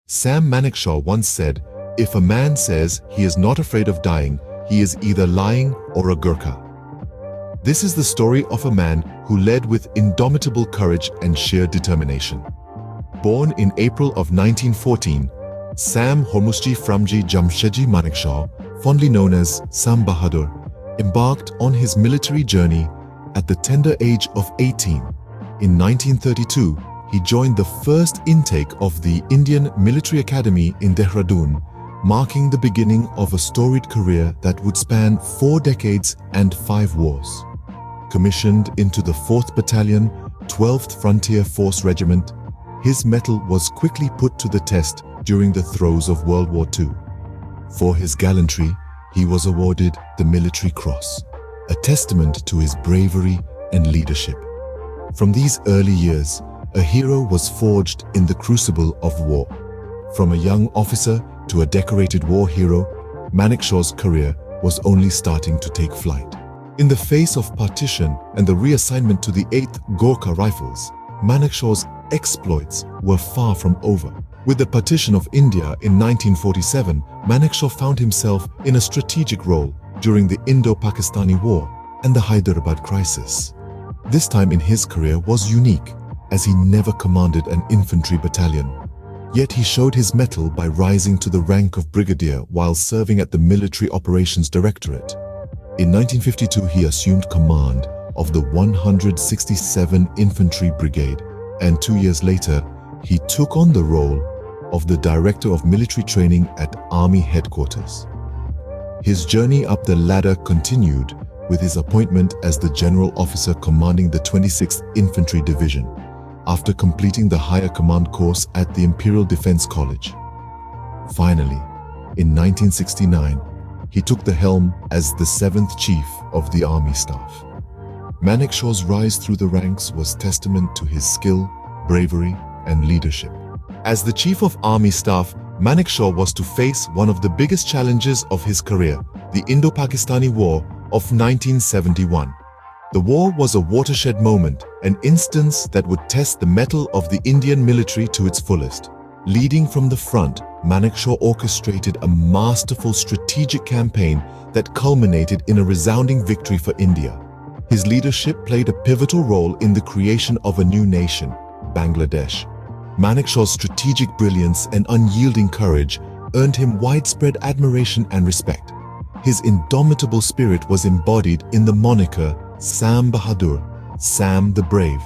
Sam Manekshaw once said, "If a man says he is not afraid of dying, he is either lying or a Gurkha." This is the story of a man who led with indomitable courage and sheer determination. Born in April of 1914, Sam Hormusji Framji Jamshedji Manekshaw, fondly known as Sam Bahadur, embarked on his military journey at the tender age of 18. In 1932, he joined the first intake of the Indian Military Academy in Dehradun, marking the beginning of a storied career that would span 4 decades and 5 wars. Commissioned into the 4th Battalion, 12th Frontier Force Regiment, his mettle was quickly put to the test during the throes of World War II. For his gallantry, he was awarded the Military Cross, a testament to his bravery and leadership. From these early years, a hero was forged in the crucible of war. From a young officer to a decorated war hero, Manekshaw's career was only starting to take flight. In the face of partition and the reassignment to the 8th Gorkha Rifles, Manekshaw's exploits were far from over. With the partition of India in 1947, Manekshaw found himself in a strategic role during the Indo-Pakistani War and the Hyderabad crisis. This time in his career was unique, as he never commanded an infantry battalion. Yet he showed his mettle by rising to the rank of brigadier while serving at the Military Operations Directorate. In 1952, he assumed command of the 167 Infantry Brigade, and 2 years later, he took on the role of the Director of Military Training at Army Headquarters. His journey up the ladder continued with his appointment as the General Officer commanding the 26th Infantry Division, after completing the higher command course at the Imperial Defense College. Finally, in 1969, he took the helm as the 7th Chief of the Army Staff. Manekshaw's rise through the ranks was testament to his skill, bravery, and leadership. As the Chief of Army Staff, Manekshaw was to face one of the biggest challenges of his career, the Indo-Pakistani War of 1971. The war was a watershed moment, an instance that would test the mettle of the Indian military to its fullest. Leading from the front, Manekshaw orchestrated a masterful strategic campaign that culminated in a resounding victory for India. His leadership played a pivotal role in the creation of a new nation, Bangladesh. Manekshaw's strategic brilliance and unyielding courage earned him widespread admiration and respect. His indomitable spirit was embodied in the moniker Sam Bahadur, Sam the Brave.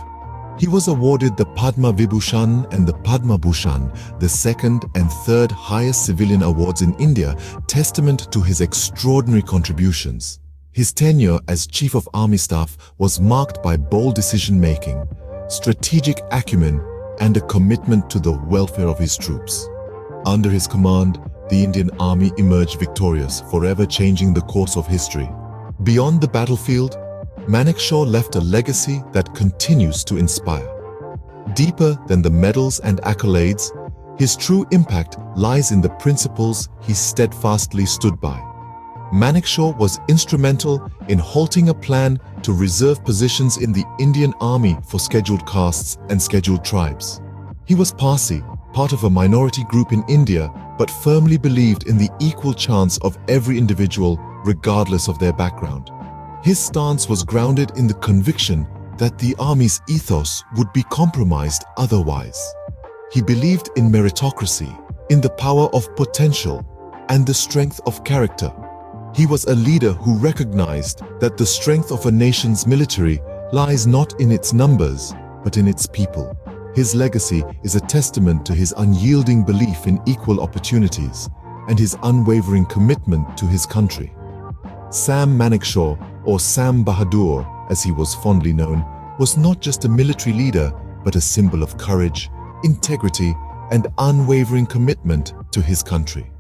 He was awarded the Padma Vibhushan and the Padma Bhushan, the 2nd and 3rd highest civilian awards in India, testament to his extraordinary contributions. His tenure as Chief of Army Staff was marked by bold decision-making, strategic acumen, and a commitment to the welfare of his troops. Under his command, the Indian Army emerged victorious, forever changing the course of history. Beyond the battlefield, Manekshaw left a legacy that continues to inspire. Deeper than the medals and accolades, his true impact lies in the principles he steadfastly stood by. Manekshaw was instrumental in halting a plan to reserve positions in the Indian Army for scheduled castes and scheduled tribes. He was Parsi, part of a minority group in India, but firmly believed in the equal chance of every individual, regardless of their background. His stance was grounded in the conviction that the army's ethos would be compromised otherwise. He believed in meritocracy, in the power of potential, and the strength of character. He was a leader who recognized that the strength of a nation's military lies not in its numbers, but in its people. His legacy is a testament to his unyielding belief in equal opportunities and his unwavering commitment to his country. Sam Manekshaw, or Sam Bahadur as he was fondly known, was not just a military leader, but a symbol of courage, integrity, and unwavering commitment to his country.